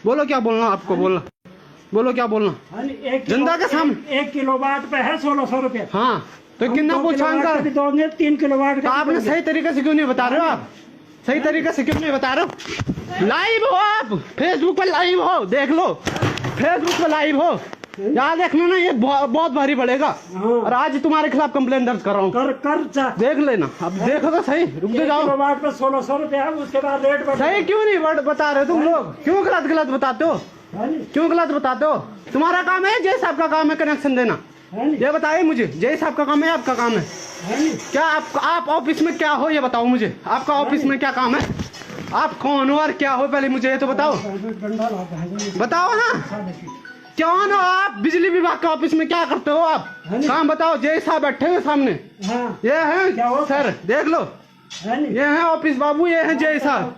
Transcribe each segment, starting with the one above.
बोलो क्या बोलना आपको, बोलना बोलो क्या बोलना। जनता के सामने 1 किलोवाट पे है 1600 रुपये। हाँ तो कितना पूछा अंकल, 3 किलोवाट का आपने सही तरीके से क्यों नहीं बता रहे हो? आप सही तरीके से क्यों नहीं बता रहे हो? लाइव हो आप, फेसबुक पर लाइव हो, देख लो फेसबुक पर लाइव हो, याद रखना ना, ये बहुत भारी पड़ेगा। और आज तुम्हारे खिलाफ कंप्लेन दर्ज कर रहा हूँ, कर देख लेना। अब देखो तो सही, रुक जाओ। किलोवाट पे 1600 रुपये है, उसके बाद रेट सही क्यों नहीं बता रहे तुम लोग? क्यों गलत बताते हो? क्यों गलत बताते हो? तुम्हारा काम है, जय साहब का काम है कनेक्शन देना। ये बताइए मुझे, जय साहब का काम है, आपका काम है क्या? आप ऑफिस में क्या हो ये बताओ मुझे, आपका ऑफिस में क्या काम है? आप कौन हो और क्या हो, पहले मुझे ये तो बताओ। बताओ ना कौन हो आप? बिजली विभाग के ऑफिस में क्या करते हो आप? काम बताओ। जय साहब बैठे हुए सामने, ये है सर, देख लो, ये है ऑफिस बाबू, ये है जय साहब।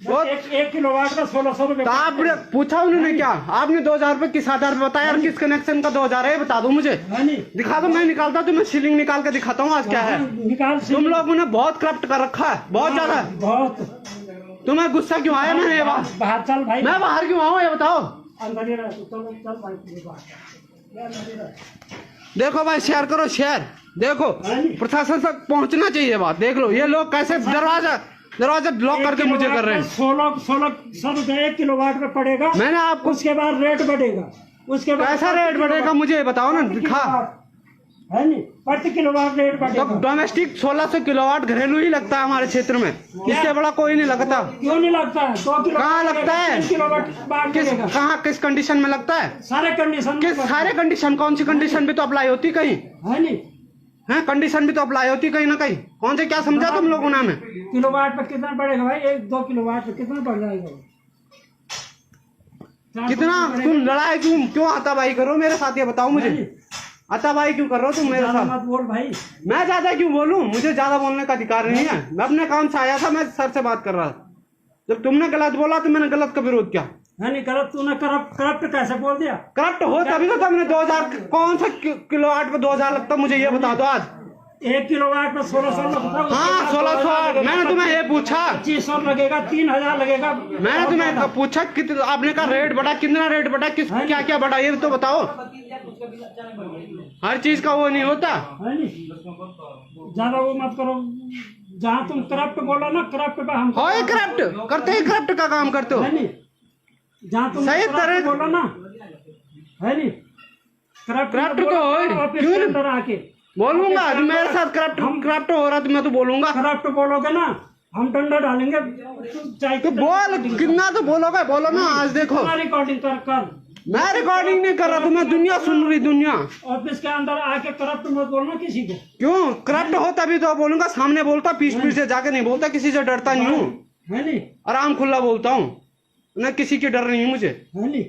1 किलोवाट का 1600 रुपये। तो आपने पूछा उन्होंने क्या? आपने 2000 रुपये किस आधार पे बताया? और किस कनेक्शन का 2000 है बता दो मुझे, दिखा दो, मैं निकालता हूँ, मैं सीलिंग निकाल के दिखाता हूँ आज क्या है। तुम लोगों ने बहुत करप्ट कर रखा है, बहुत ज्यादा। बहुत तुम्हें गुस्सा क्यों आया? मैं बाहर चल भाई, मैं बाहर क्यों आऊँ ये बताओ। देखो भाई, शेयर करो, शेयर देखो, प्रशासन तक पहुंचना चाहिए बात। देख लो ये लोग कैसे दरवाजा ब्लॉक करके मुझे कर रहे हैं। 1600 रुपये 1 किलोवाट पे पड़ेगा। मैंने आपको, उसके बाद रेट बढ़ेगा, उसके बाद कैसा रेट बढ़ेगा मुझे बताओ ना, दिखा है नहीं, प्रति किलोवाट रेट बढ़ेगा। तो डोमेस्टिक 1600 किलोवाट घरेलू ही लगता है हमारे क्षेत्र में, इससे बड़ा कोई नहीं लगता। क्यों नहीं लगता है? 2 किलो कहाँ लगता है? कहाँ किस कंडीशन में लगता है? सारे कंडीशन, सारे कंडीशन, कौन सी कंडीशन भी तो अप्लाई होती कहीं है नहीं है? कंडीशन भी तो अप्लाई होती कहीं ना कहीं। कौन से क्या समझा तुम लोगों ने? हमें किलोवाट पे कितना पड़ेगा भाई? 1-2 किलोवाट पे कितना पड़ जाएगा? कितना? तुम लड़ाई क्यों हाथापाई करो मेरे साथ, ये बताओ मुझे। हाथापाई क्यों कर रहे हो तुम मेरे साथ? मत बोल भाई। मैं ज्यादा क्यों बोलूं? मुझे ज्यादा बोलने का अधिकार नहीं है। मैं अपने काम से आया था, मैं सर से बात कर रहा था। जब तुमने गलत बोला तो मैंने गलत का विरोध किया। नहीं करप्ट, तूने करप्ट कैसे बोल दिया? करप्ट हो तभी तो तुमने 2000, कौन सा किलोवाट पे 2000 लगता मुझे ये बता दो आज। 1 किलोवाट पे 1600 लगता है। हाँ 1600। मैंने तुम्हें ये पूछा 2500 लगेगा, 3000 लगेगा। मैंने तुम्हें पूछा कितना, आपने कहा रेट बढ़ा, कितना रेट बढ़ा, किस क्या क्या बढ़ा ये तो बताओ। हर चीज का वो नहीं होता, ज्यादा वो मत करो। जहाँ तुम करप्ट बोला ना, करप्ट पे हम करप्ट करते ही करप्ट का काम करते हो। जहाँ तुम सही तरह बोला ना, है नहीं करप्ट को अंदर आके बोलूंगा। मेरे साथ करप्ट हो रहा तो मैं तो बोलूंगा। करप्ट बोलोगे ना, हम डंडा डालेंगे। तो बोल, कितना तो बोलोगे, बोलो ना। आज देखो रिकॉर्डिंग कर। मैं रिकॉर्डिंग नहीं कर रहा, तो मैं दुनिया सुन रही, दुनिया। ऑफिस के अंदर आके करप्ट मत बोलना किसी को। क्यों? करप्ट हो तभी तो बोलूंगा, सामने बोलता, पीठ से जाके नहीं बोलता, किसी से डरता नहीं हूँ, है नहीं, आराम खुला बोलता हूँ, न किसी की डर नहीं मुझे, है नहीं।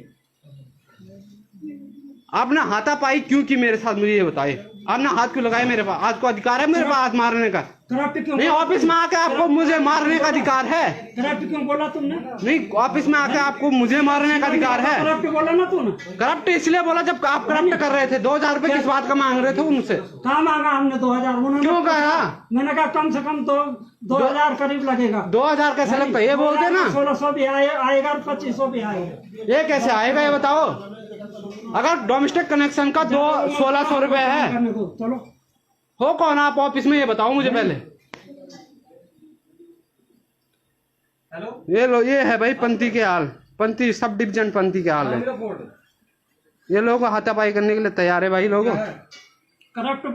आपने हाथापाई क्यों की मेरे साथ, मुझे ये बताइए। आपने हाथ क्यों लगाया मेरे पास? आज को अधिकार है मेरे पास हाथ मारने का? करप्ट क्यों? नहीं, ऑफिस में आके आपको मुझे मारने का अधिकार है। करप्ट क्यों बोला तुमने? नहीं, ऑफिस में आके आपको मुझे मारने का अधिकार है। करप्ट बोला ना तूने? करप्ट इसलिए बोला जब आप करप्ट कर रहे थे। 2000 रुपए किस बात का मांग रहे थे उनसे? कहाँ मांगा हमने 2000? क्यों कहा? मैंने कहा कम से कम तो 2000 करीब लगेगा। 2000 कैसे लगता है ये बोलते ना? 1600 भी आएगा, 2500 भी आएगा। ये कैसे आएगा ये बताओ? अगर डोमेस्टिक कनेक्शन का 1600 रुपए है, चलो हो कौन आप ऑफिस में, ये बताओ मुझे पहले। ये लो, ये है भाई पंथी के हाल, पंथी सब डिवीजन पंथी के हाल है। ये लोग हाथापाई करने के लिए तैयार है भाई लोग। करप्ट